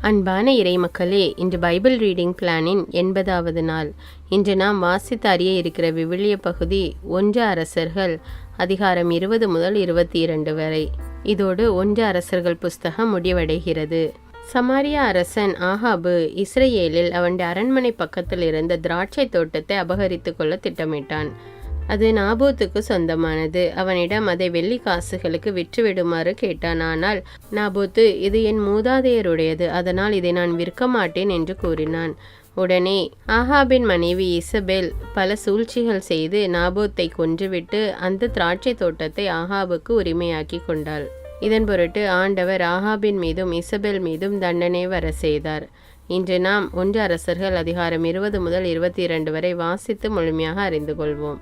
அன்பான இறைமக்களே, இன்று Bible reading பிளானின் 80வது நாள். இன்று நாம் வாசித்து அறிய இருக்கிற விவிலிய பகுதி 1 அரசர்கள் அதிகாரம் 20 முதல் 22 வரை. இதோடு 1 அரசர்கள் புஸ்தகம் முடிவடைகிறது. சமாரியா அரசன் ஆகாபு இஸ்ரேலில் அவனுடைய அரண்மனை பக்கத்தில் இருந்த திராட்சை தோட்டத்தை அபகரித்து கொள்ள திட்டமிட்டான். அது நாபோத்துக்கு சொந்தமானது. அவனிடம் அதை வெள்ளி காசுகளுக்கு விற்றுவிடுமாறு கேட்டான். ஆனால் நாபோத்து, இது என் மூதாதையருடையது, அதனால் இதை நான் விற்க மாட்டேன் என்று கூறினான். உடனே ஆகாபின் மனைவி இசபெல் பல சூழ்ச்சிகள் செய்து நாபோத்தை கொன்றுவிட்டு அந்த திராட்சை தோட்டத்தை ஆகாபுக்கு உரிமையாக்கி கொண்டாள். இதன் பொருட்டு ஆண்டவர் ஆகாபின் மீதும் இசபெல் மீதும் தண்டனை வர செய்தார். இன்று நாம் 1 அரசர்கள் அதிகாரம் 20 முதல் 22 வரை வாசித்து முழுமையாக அறிந்து கொள்வோம்.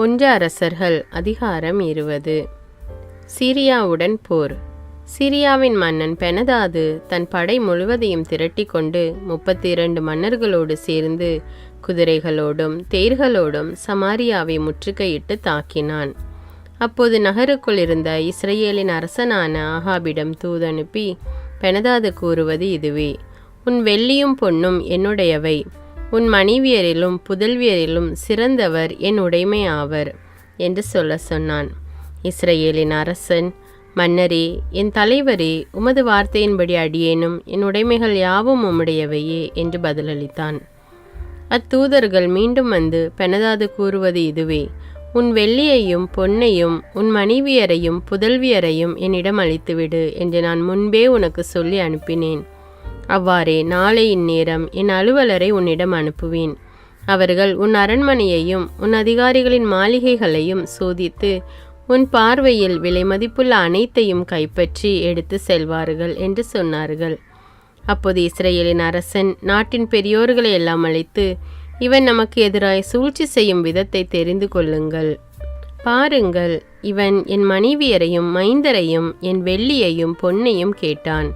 1 அரசர்கள் அதிகாரம் 20. சீரியாவுடன் போர். சீரியாவின் மன்னன் பெனதாது தன் படை முழுவதையும் திரட்டி கொண்டு 32 மன்னர்களோடு சேர்ந்து குதிரைகளோடும் தேர்களோடும் சமாரியாவை முற்றுகையிட்டு தாக்கினான். அப்போது நகருக்குள் இருந்த இஸ்ரேலின் அரசனான ஆகாபிடம் தூதனுப்பி, பெனதாது கூறுவது இதுவே: உன் வெள்ளியும் பொன்னும் என்னுடையவை, உன் மனைவியரிலும் புதல்வியரிலும் சிறந்தவர் என் உடைமை ஆவர் என்று சொன்னான். இஸ்ரேலின் அரசன், மன்னரே, என் தலைவரே, உமது வார்த்தையின்படி அடியேனும் என் உடைமைகள் யாவும் உம்முடையவையே என்று பதிலளித்தான். அத்தூதர்கள் மீண்டும் வந்து, பெனதாது கூறுவது இதுவே: உன் வெள்ளியையும் பொன்னையும் உன் மனைவியரையும் புதல்வியரையும் என்னிடம் அளித்துவிடு என்று நான் முன்பே உனக்கு சொல்லி அனுப்பினேன். அவ்வாறே நாளை இந்நேரம் என் அலுவலரை உன்னிடம் அனுப்புவேன். அவர்கள் உன் அரண்மனையையும் உன் அதிகாரிகளின் மாளிகைகளையும் சோதித்து உன் பார்வையில் விலை மதிப்புள்ள அனைத்தையும் கைப்பற்றி எடுத்து செல்வார்கள் என்று சொன்னார்கள். அப்போது இஸ்ரேலின் அரசன் நாட்டின் பெரியோர்களை எல்லாம் அழைத்து, இவன் நமக்கு எதிராய் சூழ்ச்சி செய்யும் விதத்தை தெரிந்து கொள்ளுங்கள். பாருங்கள், இவன் என் மனைவியரையும் மைந்தரையும் என் வெள்ளியையும் பொன்னையும் கேட்டான்.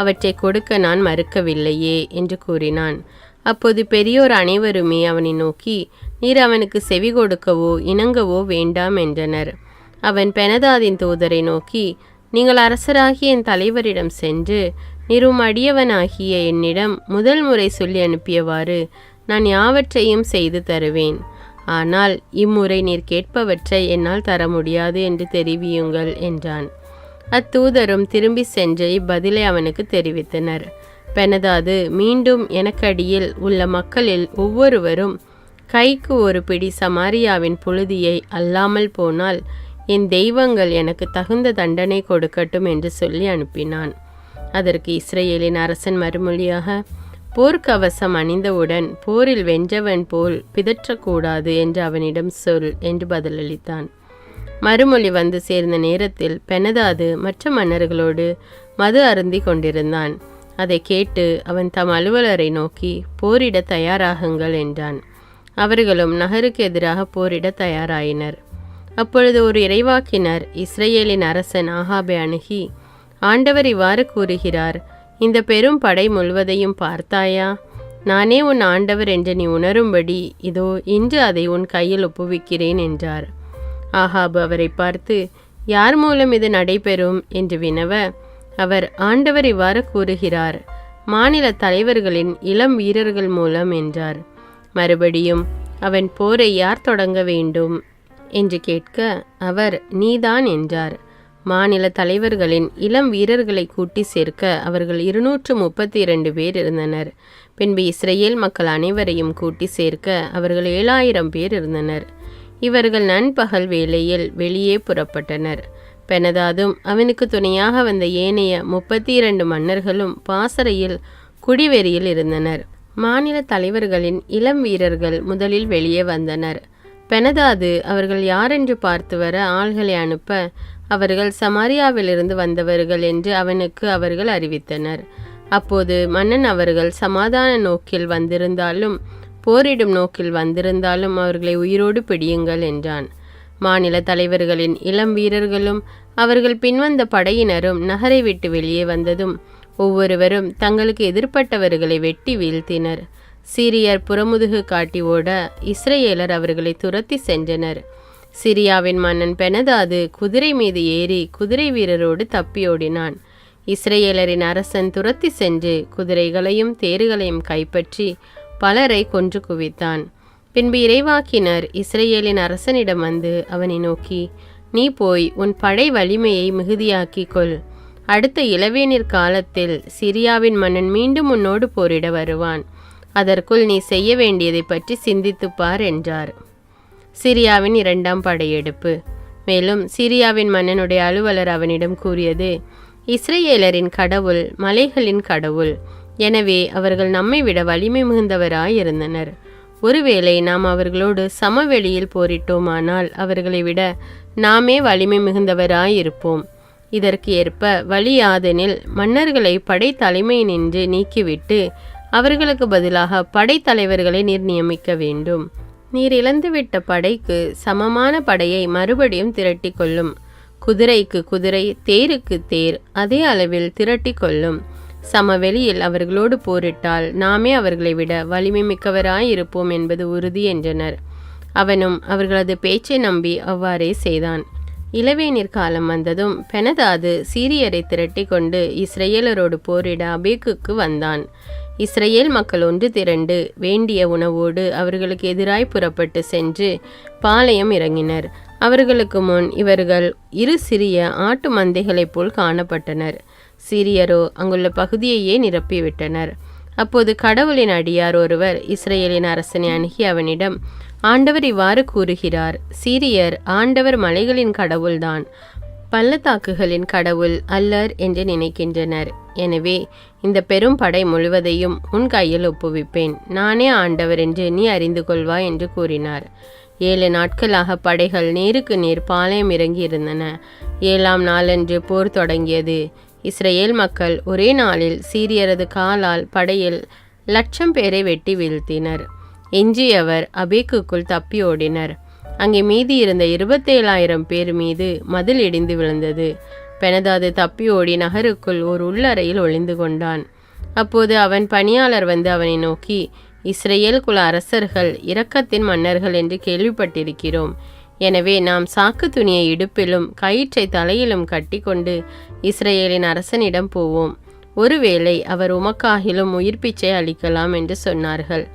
அவற்றை கொடுக்க நான் மறுக்கவில்லையே என்று கூறினான். அப்போது பெரியோர் அனைவருமே அவனை நோக்கி, நீர் அவனுக்கு செவி கொடுக்கவோ இணங்கவோ வேண்டாம் என்றனர். அவன் பெனதாதின் தூதரை நோக்கி, நீங்கள் அரசராகிய என் தலைவரிடம் சென்று, நீர் உம் அடியவனாகிய என்னிடம் முதல் முறை சொல்லி அனுப்பியவாறு நான் யாவற்றையும் செய்து தருவேன். ஆனால் இம்முறை நீர் கேட்பவற்றை என்னால் தர முடியாது என்று தெரிவியுங்கள் என்றான். அத்தூதரும் திரும்பி சென்று இப்பதிலை அவனுக்கு தெரிவித்தனர். பெனதாது மீண்டும், எனக்கடியில் உள்ள மக்களில் ஒவ்வொருவரும் கைக்கு ஒரு பிடி சமாரியாவின் புழுதியை அல்லாமல் போனால் என் தெய்வங்கள் எனக்கு தகுந்த தண்டனை கொடுக்கட்டும் என்று சொல்லி அனுப்பினான். அதற்கு இஸ்ரேலின் அரசன் மறுமொழியாக, போர்க்கவசம் அணிந்தவுடன் போரில் வென்றவன் போல் பிதற்றக்கூடாது என்று அவனிடம் சொல் என்று பதிலளித்தான். மறுமொழி வந்து சேர்ந்த நேரத்தில் பெனதாது மற்ற மன்னர்களோடு மது அருந்தி கொண்டிருந்தான். அதை கேட்டு அவன் தம் அலுவலரை நோக்கி, போரிட தயாராகுங்கள் என்றான். அவர்களும் நகருக்கு எதிராக போரிட தயாராயினர். அப்பொழுது ஒரு இறைவாக்கினர் இஸ்ரேலின் அரசன் ஆகாபை அணுகி, ஆண்டவர் இவ்வாறு கூறுகிறார்: இந்த பெரும் படை முழுவதையும் பார்த்தாயா? நானே உன் ஆண்டவர் என்று நீ உணரும்படி இதோ இன்று அதை உன் கையில் ஒப்புவிக்கிறேன் என்றார். ஆகாபு அவரை பார்த்து, யார் மூலம் இது நடைபெறும் என்று வினவ, அவர், ஆண்டவர் இவ்வாறு கூறுகிறார்: மாநில தலைவர்களின் இளம் வீரர்கள் மூலம் என்றார். மறுபடியும் அவன், போரை யார் தொடங்க வேண்டும் என்று கேட்க, அவர், நீதான் என்றார். மாநில தலைவர்களின் இளம் வீரர்களை கூட்டி சேர்க்க அவர்கள் 232 பேர் இருந்தனர். பின்பு இஸ்ரேல் மக்கள் அனைவரையும் கூட்டி சேர்க்க அவர்கள் 7000 பேர் இருந்தனர். இவர்கள் நண்பகல் வேளையில் வெளியே புறப்பட்டனர். பெனதாதும் அவனுக்கு துணையாக வந்த ஏனைய 32 மன்னர்களும் பாசறையில் குடிவெறியில் இருந்தனர். மாநில தலைவர்களின் இளம் வீரர்கள் முதலில் வெளியே வந்தனர். பெனதாது அவர்கள் யாரென்று பார்த்து வர ஆள்களை அனுப்ப, அவர்கள் சமாரியாவிலிருந்து வந்தவர்கள் என்று அவனுக்கு அவர்கள் அறிவித்தனர். அப்போது மன்னன், அவர்கள் சமாதான நோக்கில் வந்திருந்தாலும் போரிடும் நோக்கில் வந்திருந்தாலும் அவர்களை உயிரோடு பிடியுங்கள் என்றான். மாநில தலைவர்களின் இளம் வீரர்களும் அவர்கள் பின்வந்த படையினரும் நகரை விட்டு வெளியே வந்ததும் ஒவ்வொருவரும் தங்களுக்கு எதிர்ப்பட்டவர்களை வெட்டி வீழ்த்தினர். சீரியர் புறமுதுகு காட்டி ஓட இஸ்ரேலர் அவர்களை துரத்தி சென்றனர். சிரியாவின் மன்னன் பெனதாது குதிரை மீது ஏறி குதிரை வீரரோடு தப்பியோடினான். இஸ்ரேலரின் அரசன் துரத்தி சென்று குதிரைகளையும் தேறுகளையும் கைப்பற்றி பலரை கொன்று குவித்தான். பின்பு இறைவாக்கினர் இஸ்ரேலின் அரசனிடம் வந்து அவனை நோக்கி, நீ போய் உன் படை வலிமையை மிகுதியாக்கிக் கொள். அடுத்த இளவேனிற் காலத்தில் சிரியாவின் மன்னன் மீண்டும் உன்னோடு போரிட வருவான். அதற்குள் நீ செய்ய வேண்டியதை பற்றி சிந்தித்துப்பார் என்றார். சிரியாவின் 2ஆம் படையெடுப்பு. மேலும் சிரியாவின் மன்னனுடைய அலுவலர் அவனிடம் கூறியது, இஸ்ரேலரின் கடவுள் மலைகளின் கடவுள். எனவே அவர்கள் நம்மை விட வலிமை மிகுந்தவராயிருந்தனர். ஒருவேளை நாம் அவர்களோடு சமவெளியில் போரிட்டோமானால் அவர்களை விட நாமே வலிமை மிகுந்தவராயிருப்போம். இதற்கு ஏற்ப வழியாதெனில் மன்னர்களை படை தலைமையினின்று நீக்கிவிட்டு அவர்களுக்கு பதிலாக படைத்தலைவர்களை நீர் நியமிக்க வேண்டும். நீர் இழந்துவிட்ட படைக்கு சமமான படையை மறுபடியும் திரட்டி கொள்ளும். குதிரைக்கு குதிரை, தேருக்கு தேர் அதே அளவில் திரட்டி கொள்ளும். சமவெளியில் அவர்களோடு போரிட்டால் நாமே அவர்களை விட வலிமை மிக்கவராயிருப்போம் என்பது உறுதி என்றனர். அவனும் அவர்களது பேச்சை நம்பி அவ்வாறே செய்தான். இளவேனிற் காலம் வந்ததும் பெனதாது சீரியரை திரட்டி கொண்டு இஸ்ரேலரோடு போரிட அபேக்குக்கு வந்தான். இஸ்ரேல் மக்கள் ஒன்று திரண்டு வேண்டிய உணவோடு அவர்களுக்கு எதிராய் புறப்பட்டு சென்று பாளையம் இறங்கினர். அவர்களுக்கு முன் இவர்கள் 2 சிறிய ஆட்டு மந்தைகளைப் போல் காணப்பட்டனர். சீரியரோ அங்குள்ள பகுதியையே நிரப்பிவிட்டனர். அப்போது கடவுளின் அடியார் ஒருவர் இஸ்ரேலின் அரசனை அணுகி அவனிடம், ஆண்டவர் இவ்வாறு கூறுகிறார், சீரியர் ஆண்டவர் மலைகளின் கடவுள்தான், பள்ளத்தாக்குகளின் கடவுள் அல்லர் என்று நினைக்கின்றனர். எனவே இந்த பெரும் படை முழுவதையும் உன் கையில் ஒப்புவிப்பேன். நானே ஆண்டவர் என்று நீ அறிந்து கொள்வாய் என்று கூறினார். 7 நாட்களாக படைகள் நேருக்கு நேர் பாளையம் இறங்கி இருந்தன. 7ஆம் நாளன்று போர் தொடங்கியது. இஸ்ரேல் மக்கள் ஒரே நாளில் சீரியரது காலால் படையில் 1,00,000 பேரை வெட்டி வீழ்த்தினர். எஞ்சியவர் அபேக்குக்குள் தப்பி ஓடினர். அங்கே மீதி இருந்த 27,000 பேர் மீது மதில் இடிந்து விழுந்தது. பெனதாது தப்பி ஓடி நகருக்குள் ஒரு உள்ளறையில் ஒளிந்து கொண்டான். அப்போது அவன் பணியாளர் வந்து அவனை நோக்கி, இஸ்ரேல் குல அரசர்கள் இரக்கத்தின் மன்னர்கள் என்று கேள்விப்பட்டிருக்கிறோம். எனவே நாம் சாக்கு துணியை இடுப்பிலும் கயிற்றை தலையிலும் கட்டி கொண்டு இஸ்ரேலின் அரசனிடம் போவோம். ஒருவேளை அவர் உமக்காகிலும் உயிர் பிச்சை அளிக்கலாம் என்று சொன்னார்கள்.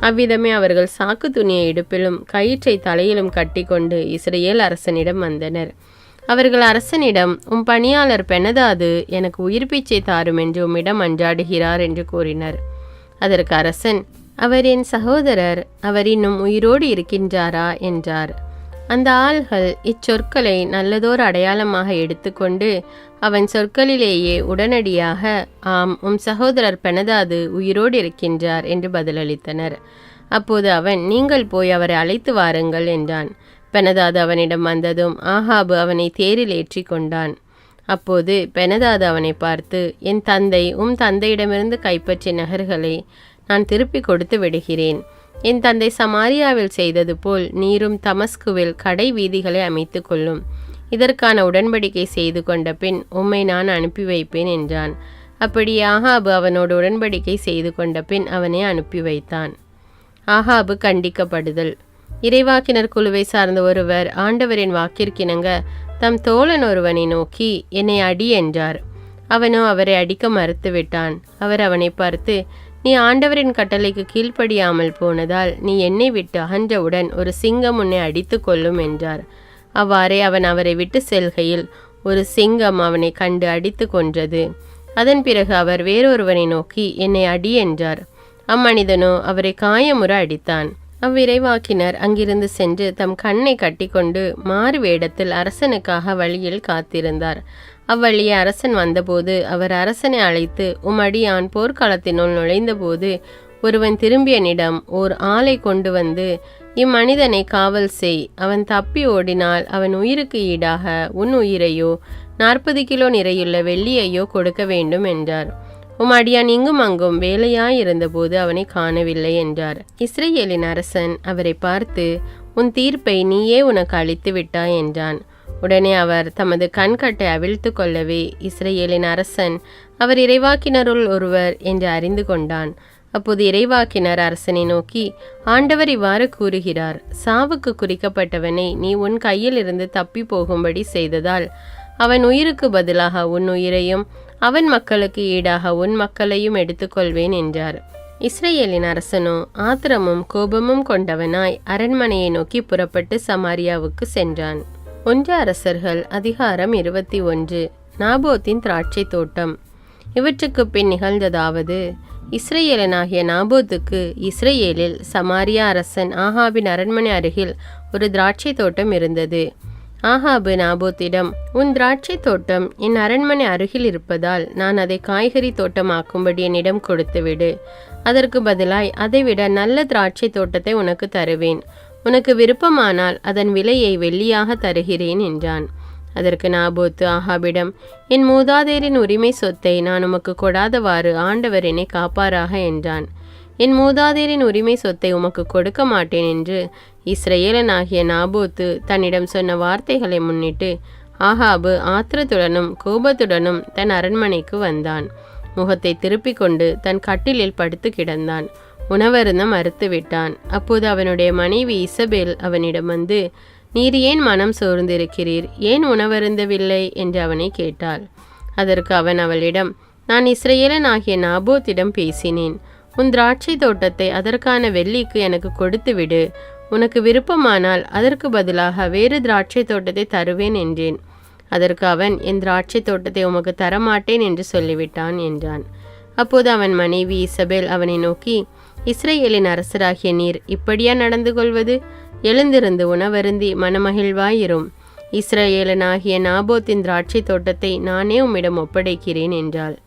அவ்விதமே அவர்கள் சாக்கு துணியை இடுப்பிலும் கயிற்றை தலையிலும் கட்டி கொண்டு இஸ்ரேல் அரசனிடம் வந்தனர். அவர்கள் அரசனிடம், உம் பணியாளர் பெனதாது எனக்கு உயிர் பிச்சை தாரும் என்று உம்மிடம் மன்றாடுகிறார் என்று கூறினர். அதற்கு அரசன், அவர் என் சகோதரர், அவர் இன்னும் உயிரோடு இருக்கின்றாரா என்றார். அந்த ஆள்கள் இச்சொற்களை நல்லதோர் அடையாளமாக எடுத்துக்கொண்டு அவன் சொற்களிலேயே உடனடியாக, ஆம், உம் சகோதரர் பெனதாது உயிரோடு இருக்கின்றார் என்று பதிலளித்தனர். அப்போது அவன், நீங்கள் போய் அவரை அழைத்து வாருங்கள் என்றான். பெனதாது அவனிடம் வந்ததும் ஆகாபு அவனை தேரில் ஏற்றி கொண்டான். அப்போது பெனதாது அவனை பார்த்து, என் தந்தை உம் தந்தையிடமிருந்து கைப்பற்றிய நகர்களை நான் திருப்பி கொடுத்து விடுகிறேன். என் தந்தை சமாரியாவில் செய்தது போல் நீரும் தமஸ்குவில் கடை வீதிகளை அமைத்து கொள்ளும். இதற்கான உடன்படிக்கை செய்து கொண்ட பின் உம்மை நான் அனுப்பி வைப்பேன் என்றான். அப்படி ஆகாபு அவனோடு உடன்படிக்கை செய்து கொண்ட பின் அவனை அனுப்பி வைத்தான். ஆகாபு கண்டிக்கப்படுதல். இறைவாக்கினர் குழுவை சார்ந்த ஒருவர் ஆண்டவரின் வாக்கிற்கிணங்க தம் தோழன் ஒருவனை நோக்கி, என்னை அடி என்றார். அவனோ அவரை அடிக்க மறுத்துவிட்டான். அவர் அவனை பார்த்து, நீ ஆண்டவரின் கட்டளைக்கு கீழ்ப்படியாமல் போனதால் நீ என்னை விட்டு அகன்றவுடன் ஒரு சிங்கம் உன்னை அடித்து கொள்ளும் என்றார். அவ்வாறே அவன் அவரை விட்டு செல்கையில் ஒரு சிங்கம் அவனை கண்டு அடித்து கொன்றது. அதன் பிறகு அவர் வேறொருவனை நோக்கி, என்னை அடி என்றார். அம்மனிதனோ அவரை காயமுற அடித்தான். அவ்விரைவாக்கினர் அங்கிருந்து சென்று தம் கண்ணை கட்டிக்கொண்டு மாறு வேடத்தில் அரசனுக்காக வழியில் காத்திருந்தார். அவ்வழியே அரசன் வந்தபோது அவர் அரசனை அழைத்து, அடியான் போர்க்களத்தினுள் நுழைந்தபோது ஒருவன் திரும்பியனிடம் ஓர் ஆளை கொண்டு வந்து, இம்மனிதனை காவல் செய், அவன் தப்பி ஓடினால் அவன் உயிருக்கு ஈடாக உன் உயிரையோ 40 கிலோ நிறையுள்ள வெள்ளியையோ கொடுக்க வேண்டும் என்றார். அடியான் இங்கும் அங்கும் வேலையாயிருந்தபோது அவனை காணவில்லை என்றார். இஸ்ரேலின் அரசன் அவரை பார்த்து, உன் தீர்ப்பை நீயே உனக்கு அளித்து விட்டாய் என்றான். உடனே அவர் தமது கண்கட்டை அவிழ்த்து கொள்ளவே இஸ்ரேலின் அரசன் அவர் இறைவாக்கினருள் ஒருவர் என்று அறிந்து கொண்டான். அப்போது இறைவாக்கினர் அரசனை நோக்கி, ஆண்டவர் இவ்வாறு கூறுகிறார், சாவுக்கு குறிக்கப்பட்டவனை நீ உன் கையில் இருந்து தப்பி போகும்படி செய்ததால் அவன் உயிருக்கு பதிலாக உன் உயிரையும் அவன் மக்களுக்கு ஈடாக உன் மக்களையும் எடுத்துக்கொள்வேன் என்றார். இஸ்ரவேலின் அரசனோ ஆத்திரமும் கோபமும் கொண்டவனாய் அரண்மனையை நோக்கி புறப்பட்டு சமாரியாவுக்கு சென்றான். 1 அரசர்கள் அதிகாரம் 21. நாபோத்தின் திராட்சை தோட்டம். இவற்றுக்கு பின் நிகழ்ந்ததாவது, இஸ்ரவேலனாகிய நாபோத்துக்கு இஸ்ரவேலில் சமாரியா அரசன் ஆகாபின் அரண்மனை அருகில் ஒரு திராட்சை தோட்டம் இருந்தது. ஆகாபு நாபோத்திடம், உன் திராட்சை தோட்டம் என் அரண்மனை அருகில் இருப்பதால் நான் அதை காய்கறி தோட்டமாக்கும்படி என்னிடம் கொடுத்துவிடு. அதற்கு பதிலாய் அதைவிட நல்ல திராட்சை தோட்டத்தை உனக்கு தருவேன். உனக்கு விருப்பமானால் அதன் விலையை வெள்ளியாக தருகிறேன் என்றான். அதற்கு நாபோத்து ஆகாபிடம், என் மூதாதையரின் உரிமை சொத்தை நான் உமக்கு கொடாதவாறு ஆண்டவர் என்னை காப்பாராக என்றான். என் மூதாதையரின் உரிமை சொத்தை உமக்கு கொடுக்க மாட்டேன் என்று இஸ்ரவேலனாகிய நாபோத்து தன்னிடம் சொன்ன வார்த்தைகளை முன்னிட்டு ஆகாபு ஆத்திரத்துடனும் கோபத்துடனும் தன் அரண்மனைக்கு வந்தான். முகத்தை திருப்பிக் கொண்டு தன் கட்டிலில் படுத்து கிடந்தான். உணவருந்த மறுத்துவிட்டான். அப்போது அவனுடைய மனைவி இசபேல் அவனிடம் வந்து, நீர் ஏன் மனம் சோர்ந்திருக்கிறீர்? ஏன் உணவருந்தவில்லை என்று அவனை கேட்டாள். அதற்கு அவன் அவளிடம், நான் இஸ்ரவேலனாகிய நாபோத்திடம் பேசினேன். உன் திராட்சை தோட்டத்தை அதற்கான வெள்ளிக்கு எனக்கு கொடுத்துவிடு. உனக்கு விருப்பமானால் அதற்கு பதிலாக வேறு திராட்சை தோட்டத்தை தருவேன் என்றேன். அதற்கு அவன், என் திராட்சை தோட்டத்தை உமக்கு தரமாட்டேன் என்று சொல்லிவிட்டான் என்றான். அப்போது அவன் மனைவி இசபேல் அவனை நோக்கி, இஸ்ரவேலின் அரசராகிய நீர் இப்படியா நடந்து கொள்வது? எழுந்திருந்து உணவருந்தி மனமகிழ்வாயிரும். இஸ்ரவேலனாகிய நாபோத்தின் திராட்சை தோட்டத்தை நானே உம்மிடம் ஒப்படைக்கிறேன் என்றாள்.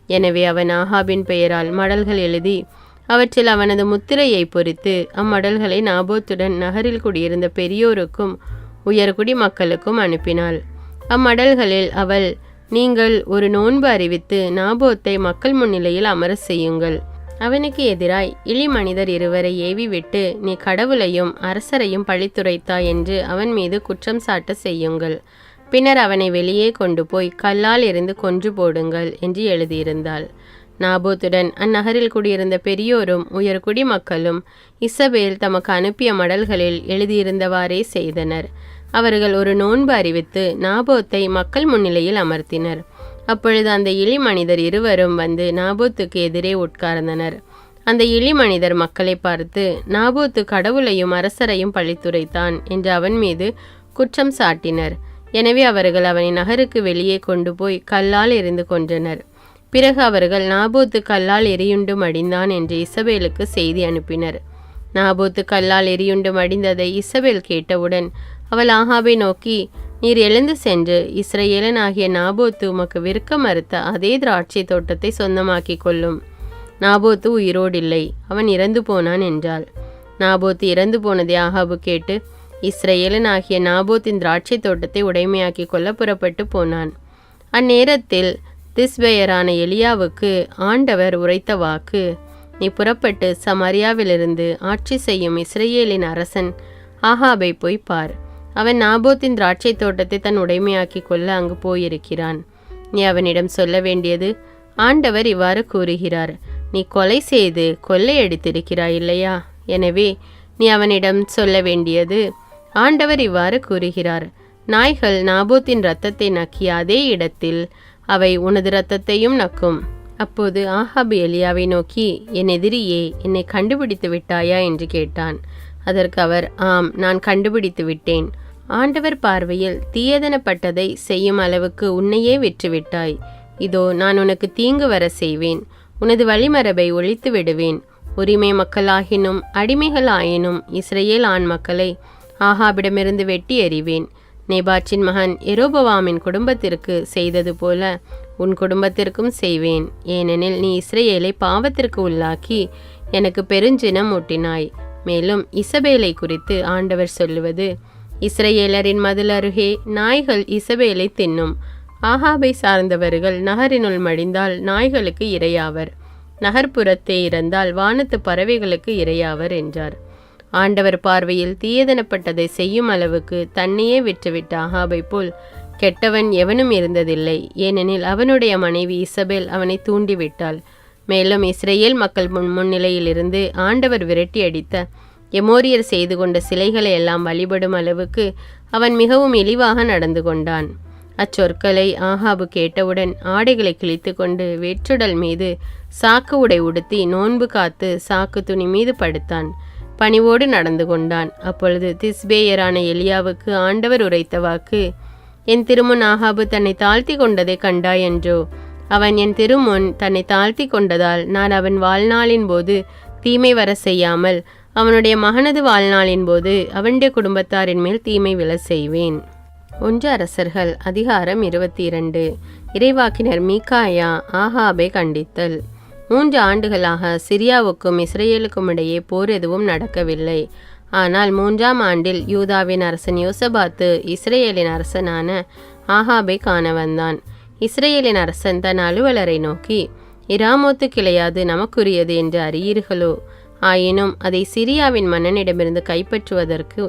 எனவே அவன் ஆகாபின் பெயரால் மடல்கள் எழுதி அவற்றில் அவனது முத்திரையை பொறித்து அம்மடல்களை நாபோத்துடன் நகரில் குடியிருந்த பெரியோருக்கும் உயர்குடி மக்களுக்கும் அனுப்பினாள். அம்மடல்களில் அவள், நீங்கள் ஒரு நோன்பு அறிவித்து நாபோத்தை மக்கள் முன்னிலையில் அமர செய்யுங்கள். அவனுக்கு எதிராய் இளி மனிதர் 2 ஏவி விட்டு, நீ கடவுளையும் அரசரையும் பழித்துரைத்தாய் என்று அவன் மீது குற்றம் சாட்ட செய்யுங்கள். பின்னர் அவனை வெளியே கொண்டு போய் கல்லால் எறிந்து கொன்று போடுங்கள் என்று எழுதியிருந்தாள். நாபோத்துடன் அந்நகரில் குடியிருந்த பெரியோரும் உயர்குடி மக்களும் இசபேல் தமக்கு அனுப்பிய மடல்களில் எழுதியிருந்தவாறே செய்தனர். அவர்கள் ஒரு நோன்பு அறிவித்து நாபோத்தை மக்கள் முன்னிலையில் அமர்த்தினர். அப்பொழுது அந்த இளி மனிதர் 2 வந்து நாபோத்துக்கு எதிரே உட்கார்ந்தனர். அந்த இளி மனிதர் மக்களை பார்த்து, நாபோத்து கடவுளையும் அரசரையும் பழித்துரைத்தான் என்று அவன் மீது குற்றம் சாட்டினர். எனவே அவர்கள் அவனை நகருக்கு வெளியே கொண்டு போய் கல்லால் எறிந்து கொன்றனர். பிறகு அவர்கள், நாபோத்து கல்லால் எரியுண்டு மடிந்தான் என்று இசபேலுக்கு செய்தி அனுப்பினர். நாபோத்து கல்லால் எரியுண்டு மடிந்ததை இசபேல் கேட்டவுடன் அவள் ஆகாபை நோக்கி, நீர் எழுந்து சென்று இஸ்ரவேலனாகிய நாபோத்து உமக்கு விற்க மறுத்த அதே திராட்சை தோட்டத்தை சொந்தமாக்கி கொள்ளும். நாபோத்து உயிரோடில்லை, அவன் இறந்து போனான் என்றாள். நாபோத்து இறந்து போனதை ஆகாபு கேட்டு இஸ்ரவேலனாகிய நாபோத்தின் திராட்சை தோட்டத்தை உடைமையாக்கி கொள்ள புறப்பட்டு போனான். அந்நேரத்தில் திஸ்பெயரான எலியாவுக்கு ஆண்டவர் உரைத்த வாக்கு, நீ புறப்பட்டு சமாரியாவிலிருந்து ஆட்சி செய்யும் இஸ்ரவேலின் அரசன் ஆகாபை போய் பார். அவன் நாபோத்தின் திராட்சை தோட்டத்தை தன் உடைமையாக்கி கொள்ள அங்கு போயிருக்கிறான். நீ அவனிடம் சொல்ல வேண்டியது, ஆண்டவர் இவ்வாறு கூறுகிறார், நீ கொலை செய்து கொள்ளையடித்திருக்கிறாய் இல்லையா? எனவே நீ அவனிடம் சொல்ல வேண்டியது, ஆண்டவர் இவ்வாறு கூறுகிறார், நாய்கள் நாபோத்தின் இரத்தத்தை நக்கிய அதே இடத்தில் அவை உனது இரத்தத்தையும் நக்கும். அப்போது ஆகாபு எலியாவை நோக்கி, என் எதிரியே, என்னை கண்டுபிடித்து விட்டாயா என்று கேட்டான். அதற்கு அவர், ஆம், நான் கண்டுபிடித்து விட்டேன். ஆண்டவர் பார்வையில் தீயதனப்பட்டதை செய்யும் அளவுக்கு உன்னையே விற்றுவிட்டாய். இதோ நான் உனக்கு தீங்கு வர செய்வேன். உனது வழிமரபை ஒழித்து விடுவேன். உரிமை மக்களாகினும் அடிமைகளாயினும் இஸ்ரவேல் ஆண் மக்களை ஆகாபிடமிருந்து வெட்டி எறிவேன். நேபாற்றின் மகன் எரோபவாமின் குடும்பத்திற்கு செய்தது போல உன் குடும்பத்திற்கும் செய்வேன். ஏனெனில் நீ இஸ்ரவேலை பாவத்திற்கு உள்ளாக்கி எனக்கு பெருஞ்சினம் ஊட்டினாய். மேலும் இசபேலை குறித்து ஆண்டவர் சொல்லுவது, இஸ்ரவேலரின் மதில் அருகே நாய்கள் இசபேலை தின்னும். ஆகாபை சார்ந்தவர்கள் நகரினுள் மடிந்தால் நாய்களுக்கு இரையாவர், நகர்ப்புறத்தே இறந்தால் வானத்து பறவைகளுக்கு இரையாவர் என்றார். ஆண்டவர் பார்வையில் தீயதனப்பட்டதை செய்யும் அளவுக்கு தன்னையே விற்றுவிட்ட ஆகாபை போல் கெட்டவன் எவனும் இருந்ததில்லை. ஏனெனில் அவனுடைய மனைவி இசபேல் அவனை தூண்டிவிட்டாள். மேலும் இஸ்ரவேல் மக்கள் முன்னிலையிலிருந்து ஆண்டவர் விரட்டி அடித்த எமோரியர் செய்து கொண்ட சிலைகளை எல்லாம் வழிபடும் அளவுக்கு அவன் மிகவும் இழிவாக நடந்து கொண்டான். அச்சொற்களை ஆகாபு கேட்டவுடன் ஆடைகளை கிழித்து கொண்டு வெற்றுடல் மீது சாக்கு உடை உடுத்தி நோன்பு காத்து சாக்கு துணி மீது படுத்தான். பணிவோடு நடந்து கொண்டான். அப்பொழுது திஸ்பேயரான எலியாவுக்கு ஆண்டவர் உரைத்த வாக்கு, என் திருமுன் ஆகாபு தன்னை தாழ்த்தி கொண்டதை கண்டாய் என்றோ? அவன் என் திருமுன் தன்னை தாழ்த்தி கொண்டதால் நான் அவன் வாழ்நாளின் போது தீமை வர செய்யாமல் அவனுடைய மகனது வாழ்நாளின் போது அவனுடைய குடும்பத்தாரின் மேல் தீமை விழ செய்வேன். 1 அரசர்கள் அதிகாரம் 22. இறைவாக்கினர் மீகாயா ஆகாபை கண்டித்தல். 3 ஆண்டுகளாக சிரியாவுக்கும் இஸ்ரேலுக்கும் இடையே போர் எதுவும் நடக்கவில்லை. ஆனால் 3ஆம் ஆண்டில் யூதாவின் அரசன் யோசபாத்து இஸ்ரேலின் அரசனான ஆகாபை காண வந்தான். இஸ்ரேலின் அரசன் தன் அலுவலரை நோக்கி, இராமோத்து கிளையாது நமக்குரியது என்று அறியீர்களோ? ஆயினும் அதை சிரியாவின் மன்னனிடமிருந்து கைப்பற்றுவதற்கு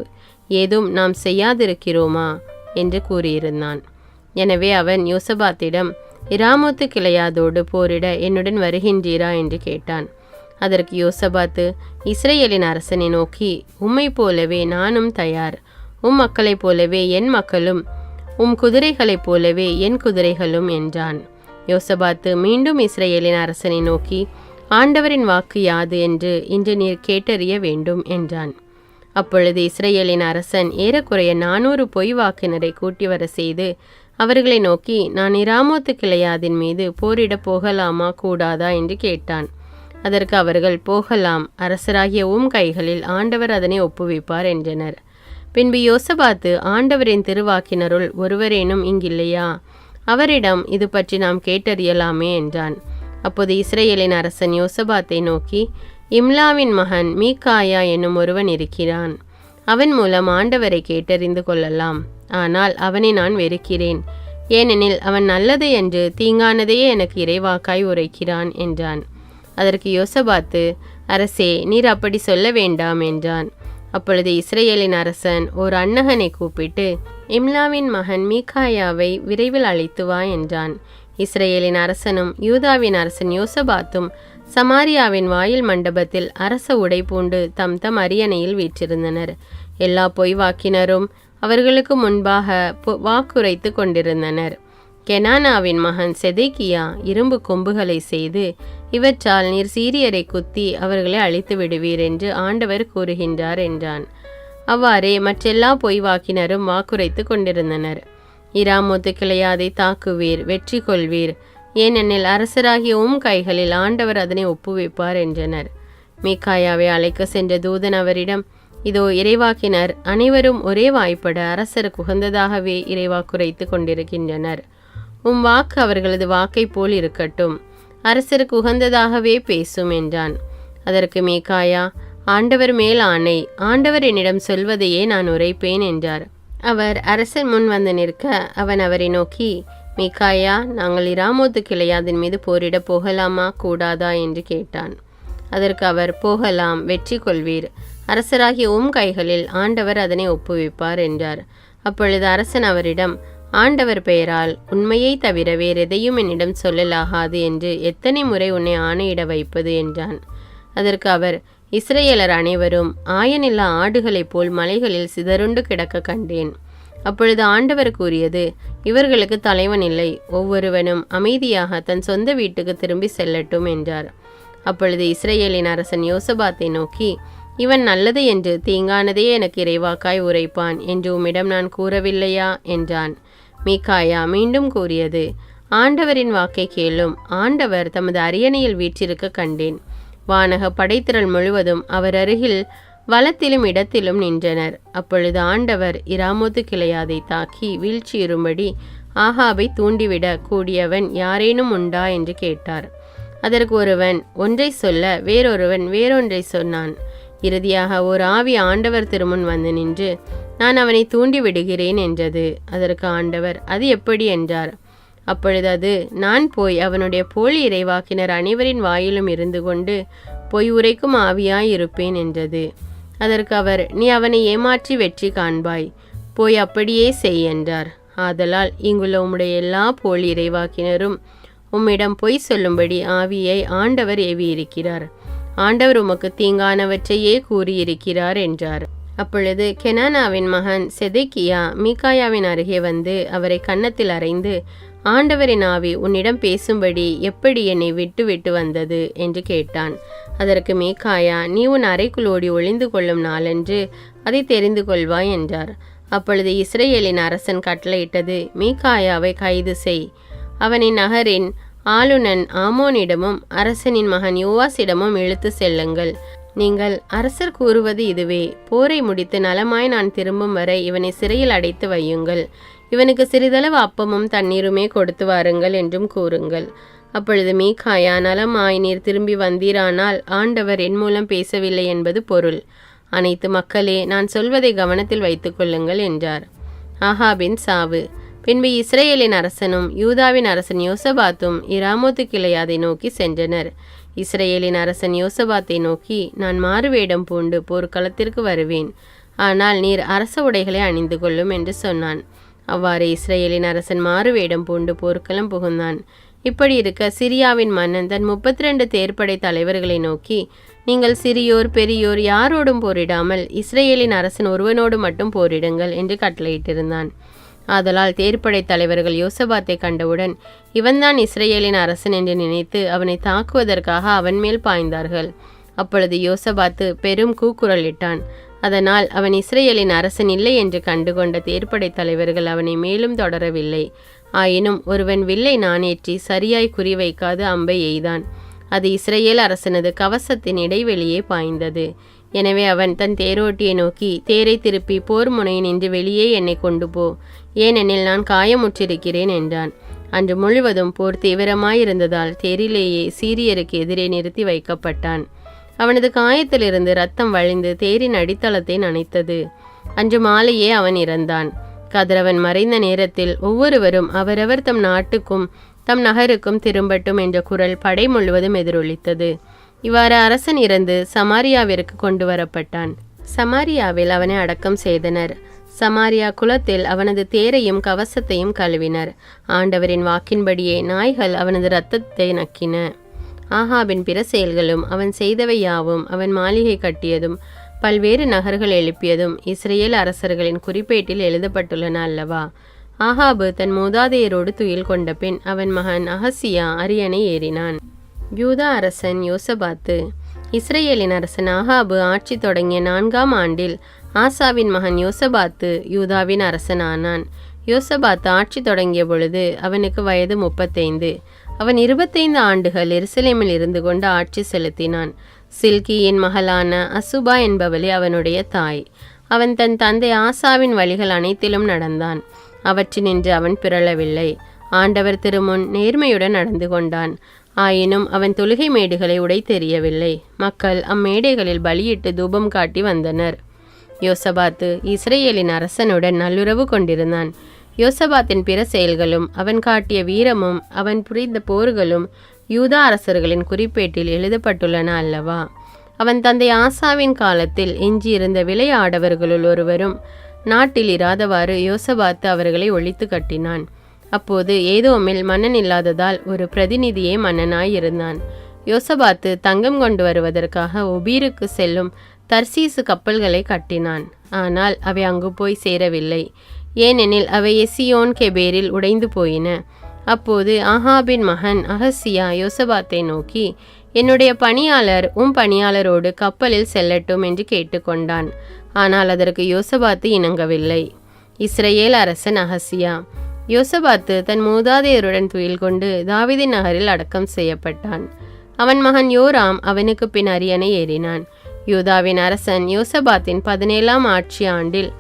ஏதும் நாம் செய்யாதிருக்கிறோமா என்று கூறியிருந்தான். எனவே அவன் யோசபாத்திடம், இராமோத்து கிளையாதோடு போரிட என்னுடன் வருகின்றீரா என்று கேட்டான். அதற்கு யோசபாத்து இஸ்ரேலின் அரசனை நோக்கி, உம்மை போலவே நானும் தயார், உம் மக்களைப் போலவே என் மக்களும், உம் குதிரைகளைப் போலவே என் குதிரைகளும் என்றான். யோசபாத்து மீண்டும் இஸ்ரேலின் அரசனை நோக்கி, ஆண்டவரின் வாக்கு யாது என்று இன்று நீர் கேட்டறிய வேண்டும் என்றான். அப்பொழுது இஸ்ரேலின் அரசன் ஏறக்குறைய 400 பொய் வாக்கினரை கூட்டி வர செய்து அவர்களை நோக்கி, நான் இராமோத்து கிளையாதின் மீது போரிடப் போகலாமா கூடாதா என்று கேட்டான். அதற்கு அவர்கள், போகலாம், அரசராகிய உம் கைகளில் ஆண்டவர் அதனை ஒப்புவிப்பார் என்றனர். பின்பு யோசபாத்து, ஆண்டவரின் திருவாக்கினருள் ஒருவரேனும் இங்கில்லையா? அவரிடம் இது பற்றி நாம் கேட்டறியலாமே என்றான். அப்போது இஸ்ரேலின் அரசன் யோசபாத்தை நோக்கி, இம்லாவின் மகன் மீகாயா என்னும் ஒருவன் இருக்கிறான். அவன் மூலம் ஆண்டவரை கேட்டறிந்து கொள்ளலாம். ஆனால் அவனை நான் வெறுக்கிறேன். ஏனெனில் அவன் நல்லது என்று தீங்கானதையே எனக்கு இறைவாக்காய் உரைக்கிறான் என்றான். அதற்கு யோசபாத்து, அரசே, நீர் அப்படி சொல்ல வேண்டாம் என்றான். அப்பொழுது இஸ்ரேலின் அரசன் ஒரு அன்னகனை கூப்பிட்டு, இம்லாவின் மகன் மீகாயாவை விரைவில் அழைத்து வா என்றான். இஸ்ரேலின் அரசனும் யூதாவின் அரசன் யோசபாத்தும் சமாரியாவின் வாயில் மண்டபத்தில் அரச உடை பூண்டு தம் தம் அரியணையில் வீற்றிருந்தனர். எல்லா பொய் வாக்கினரும் அவர்களுக்கு முன்பாக வாக்குரைத்து கொண்டிருந்தனர். கெனானாவின் மகன் செதேக்கியா இரும்பு கொம்புகளை செய்து, இவற்றால் நீர் சீரியரை குத்தி அவர்களை அழித்து விடுவீர் என்று ஆண்டவர் கூறுகின்றார் என்றான். அவ்வாறே மற்றெல்லா பொய் வாக்கினரும் வாக்குரைத்து கொண்டிருந்தனர். இராமோத்து கிளையாதை தாக்குவீர், வெற்றி கொள்வீர், ஏனெனில் அரசராகிய உம் கைகளில் ஆண்டவர் அதனை ஒப்புவிப்பார் என்றனர். மீகாயாவை அழைக்க சென்ற தூதன் அவரிடம், இதோ இறைவாக்கினர் அனைவரும் ஒரே வாய்ப்பட அரசருக்கு உகந்ததாகவே இறைவாக்குரைத்து கொண்டிருக்கின்றனர். உம் வாக்கு அவர்களது வாக்கை போல் இருக்கட்டும், அரசருக்கு உகந்ததாகவே பேசும் என்றான். அதற்கு மீகாயா, ஆண்டவர் மேல் ஆணை, ஆண்டவர் என்னிடம் சொல்வதையே நான் உரைப்பேன் என்றார். அவர் அரசர் முன் வந்து நிற்க அவன் அவரை நோக்கி, மீகாயா, நாங்கள் இராமோத்து கிளையாதின் மீது போரிட போகலாமா கூடாதா என்று கேட்டான். அதற்கு அவர், போகலாம், வெற்றி கொள்வீர், அரசராகிய உம் கைகளில் ஆண்டவர் அதனை ஒப்புவிப்பார் என்றார். அப்பொழுது அரசன் அவரிடம், ஆண்டவர் பெயரால் உண்மையை தவிர வேறெதையும் என்னிடம் சொல்லலாகாது என்று எத்தனை முறை உன்னை ஆணையிட வைப்பது என்றான். அதற்கு அவர், இஸ்ரேலர் அனைவரும் ஆயனில்லா ஆடுகளைப் போல் மலைகளில் சிதறுண்டு கிடக்க கண்டேன். அப்பொழுது ஆண்டவர் கூறியது, இவர்களுக்கு தலைவன் இல்லை, ஒவ்வொருவனும் அமைதியாக தன் சொந்த வீட்டுக்கு திரும்பி செல்லட்டும் என்றார். அப்பொழுது இஸ்ரேலின் அரசன் யோசபாத்தை நோக்கி, இவன் நல்லது என்று தீங்கானதையே எனக்கு இறைவாக்காய் உரைப்பான் என்று உம்மிடம் நான் கூறவில்லையா என்றான். மீகாயா மீண்டும் கூறியது, ஆண்டவரின் வாக்கை கேளும், ஆண்டவர் தமது அரியணையில் வீற்றிருக்க கண்டேன். வானக படைத்திரள் முழுவதும் அவர் அருகில் வலத்திலும் இடத்திலும் நின்றனர். அப்பொழுது ஆண்டவர் இராமோத்து கிளையாதை தாக்கி வீழ்ச்சியுறும்படி ஆகாபை தூண்டிவிட கூடியவன் யாரேனும் உண்டா என்று கேட்டார். அதற்கு ஒருவன் ஒன்றை சொல்ல வேறொருவன் வேறொன்றை சொன்னான். இறுதியாக ஒரு ஆவி ஆண்டவர் திருமுன் வந்து நின்று, நான் அவனை தூண்டி விடுகிறேன் என்றது. அதற்கு ஆண்டவர், அது எப்படி என்றார். அப்பொழுது அது, நான் போய் அவனுடைய போலி இறைவாக்கினர் அனைவரின் வாயிலும் இருந்து கொண்டு பொய் உரைக்கும் ஆவியாய் இருப்பேன் என்றது. அதற்கு அவர், நீ அவனை ஏமாற்றி வெற்றி காண்பாய், போய் அப்படியே செய் என்றார். ஆதலால் இங்குள்ள உம்முடைய எல்லா போலி இறைவாக்கினரும் உம்மிடம் பொய் சொல்லும்படி ஆவியை ஆண்டவர் ஏவியிருக்கிறார். ஆண்டவர் உமக்கு தீங்கானவற்றையே கூறியிருக்கிறார் என்றார். அப்பொழுது கெனானாவின் மகன் செதேக்கியா மீகாயாவின் அருகே வந்து அவரை கன்னத்தில் அறைந்து, ஆண்டவரின் ஆவி உன்னிடம் பேசும்படி எப்படி என்னை விட்டு விட்டு வந்தது என்று கேட்டான். அதற்கு மீகாயா, நீ உன் அறைக்குள் ஓடி ஒளிந்து கொள்ளும் நாளன்று அதை தெரிந்து கொள்வாய் என்றார். அப்பொழுது இஸ்ரேலின் அரசன் கட்டளையிட்டது, மீகாயாவை கைது செய், அவனை நகரின் ஆளுநன் ஆமோனிடமும் அரசனின் மகன் யோவாசிடமும் இழுத்து செல்லுங்கள். நீங்கள் அரசர் கூறுவது இதுவே, போரை முடித்து நலமாய் நான் திரும்பும் வரை இவனை சிறையில் அடைத்து வையுங்கள், இவனுக்கு சிறிதளவு அப்பமும் தண்ணீருமே கொடுத்து வாருங்கள் என்றும் கூறுங்கள். அப்பொழுது மீகாயா, நலமாய் நீர் திரும்பி வந்தீரானால் ஆண்டவர் என் மூலம் பேசவில்லை என்பது பொருள். அனைத்து மக்களே, நான் சொல்வதை கவனத்தில் வைத்துக் கொள்ளுங்கள் என்றார். ஆகாபின் சாவு. பின்பு இஸ்ரேலின் அரசனும் யூதாவின் அரசன் யோசபாத்தும் இராமோத்து கிளையாதை நோக்கி சென்றனர். இஸ்ரேலின் அரசன் யோசபாத்தை நோக்கி, நான் மாறுவேடம் பூண்டு போர்க்களத்திற்கு வருவேன், ஆனால் நீர் அரச உடைகளை அணிந்து கொள்ளும் என்று சொன்னான். அவ்வாறு இஸ்ரேலின் அரசன் மாறுவேடம் பூண்டு போர்க்களம் புகுந்தான். இப்படி இருக்க சிரியாவின் மன்னன் தன் 32 தேர்ப்படை தலைவர்களை நோக்கி, நீங்கள் சிறியோர் பெரியோர் யாரோடும் போரிடாமல் இஸ்ரேலின் அரசன் ஒருவனோடு மட்டும் போரிடுங்கள் என்று கட்டளையிட்டிருந்தான். ஆதலால் தேர்ப்படை தலைவர்கள் யோசபாத்தை கண்டவுடன் இவன்தான் இஸ்ரேலின் அரசன் என்று நினைத்து அவனை தாக்குவதற்காக அவன் மேல் பாய்ந்தார்கள். அப்பொழுது யோசபாத்து பெரும் கூக்குரலிட்டான். அதனால் அவன் இஸ்ரேலின் அரசன் இல்லை என்று கண்டுகொண்ட தேர்ப்படை தலைவர்கள் அவனை மேலும் தொடரவில்லை. ஆயினும் ஒருவன் வில்லை நாணேற்றி சரியாய் குறிவைக்காது அம்பை எய்தான். அது இஸ்ரேல் அரசனது கவசத்தின் இடைவெளியே பாய்ந்தது. எனவே அவன் தன் தேரோட்டியை நோக்கி, தேரை திருப்பி போர் முனையினின்று வெளியே என்னை கொண்டு போ, ஏனெனில் நான் காயமுற்றிருக்கிறேன் என்றான். அன்று முழுவதும் போர் தீவிரமாயிருந்ததால் தேரிலேயே சீரியருக்கு எதிரே நிறுத்தி வைக்கப்பட்டான். அவனது காயத்திலிருந்து இரத்தம் வழிந்து தேரின் அடித்தளத்தை நனைத்தது. அன்று மாலையே அவன் இறந்தான். கதிரவன் மறைந்த நேரத்தில் ஒவ்வொருவரும் அவரவர் தம் நாட்டுக்கும் தம் நகருக்கும் திரும்பட்டும் என்ற குரல் படை முழுவதும் எதிரொலித்தது. இவ்வாறு அரசன் இறந்து சமாரியாவிற்கு கொண்டு வரப்பட்டான். சமாரியாவில் அவனை அடக்கம் செய்தனர். சமாரியா குலத்தில் அவனது தேரையும் கவசத்தையும் கழுவினர். ஆண்டவரின் வாக்கின்படியே நாய்கள் அவனது இரத்தத்தை நக்கின. ஆகாபின் பிற செயல்களும் அவன் செய்தவை யாவும், அவன் மாளிகை கட்டியதும் பல்வேறு நகர்கள் எழுப்பியதும் இஸ்ரேல் அரசர்களின் குறிப்பேட்டில் எழுதப்பட்டுள்ளன அல்லவா? ஆகாபு தன் மூதாதையரோடு துயில் கொண்ட பின் அவன் மகன் அகசியா அரியணை ஏறினான். யூதா அரசன் யோசபாத்து. இஸ்ரேலின் அரசன் ஆகாபு ஆட்சி தொடங்கிய 4ஆம் ஆண்டில் ஆசாவின் மகன் யோசபாத்து யூதாவின் அரசனானான். யோசபாத்து ஆட்சி தொடங்கிய பொழுது அவனுக்கு வயது 35. அவன் 25 ஆண்டுகள் எருசலேமில் இருந்து கொண்டு ஆட்சி செலுத்தினான். சில்கியின் மகளான அசுபா என்பவளே அவனுடைய தாய். அவன் தன் தந்தை ஆசாவின் வழிகள் அனைத்திலும் நடந்தான். அவற்றினின்று அவன் பிறழவில்லை. ஆண்டவர் திருமுன் நேர்மையுடன் நடந்து கொண்டான். ஆயினும் அவன் தொழுகை மேடுகளை உடை தெரியவில்லை. மக்கள் அம்மேடைகளில் பலியிட்டு தூபம் காட்டி வந்தனர். யோசபாத்து இஸ்ரேலின் அரசனுடன் நல்லுறவு கொண்டிருந்தான். யோசபாத்தின் பிற செயல்களும் அவன் காட்டிய வீரமும் அவன் புரிந்த போர்களும் யூதா அரசர்களின் குறிப்பேட்டில் எழுதப்பட்டுள்ளன அல்லவா? அவன் தந்தை ஆசாவின் காலத்தில் எஞ்சியிருந்த விளையாடவர்களுள் ஒருவரும் நாட்டில் இராதவாறு யோசபாத்து அவர்களை ஒழித்து கட்டினான். அப்போது ஏதோமில் மன்னன் இல்லாததால் ஒரு பிரதிநிதியே மன்னனாயிருந்தான். யோசபாத்து தங்கம் கொண்டு வருவதற்காக ஒபீருக்கு செல்லும் தர்சீசு கப்பல்களை கட்டினான். ஆனால் அவை அங்கு போய் சேரவில்லை. ஏனெனில் அவை எசியோன் கெபேரில் உடைந்து போயின. அப்போது ஆகாபின் மகன் அகசியா யோசபாத்தை நோக்கி, என்னுடைய பணியாளர் பணியாளரோடு கப்பலில் செல்லட்டும் என்று கேட்டுக்கொண்டான். ஆனால் அதற்கு யோசபாத்து இணங்கவில்லை. இஸ்ரேல் அரசன் அகசியா. யோசபாத்து தன் மூதாதையருடன் துயில் கொண்டு தாவீதின் நகரில் அடக்கம் செய்யப்பட்டான். அவன் மகன் யோராம் அவனுக்கு பின் அரியணை ஏறினான். யூதாவின் அரசன் யோசபாத்தின் 17ஆம் ஆட்சி ஆண்டில்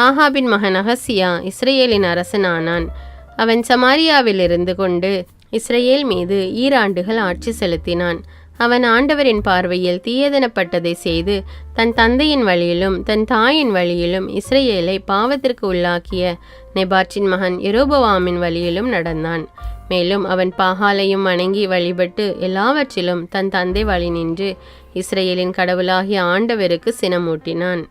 ஆகாபின் மகன் அகசியா இஸ்ரேலின் அரசனானான். அவன் சமாரியாவில் இருந்து கொண்டு இஸ்ரேல் மீது 7 ஆண்டுகள் ஆட்சி செலுத்தினான். அவன் ஆண்டவரின் பார்வையில் தீயதனப்பட்டதை செய்து தன் தந்தையின் வழியிலும் தன் தாயின் வழியிலும் இஸ்ரேலை பாவத்திற்கு உள்ளாக்கிய நெபாற்றின் மகன் யெரொபெயாமின் வழியிலும் நடந்தான். மேலும் அவன் பாகாலையும் வணங்கி வழிபட்டு எல்லாவற்றிலும் தன் தந்தை வழி நின்று இஸ்ரேலின் கடவுளாகிய ஆண்டவருக்கு சினமூட்டினான்.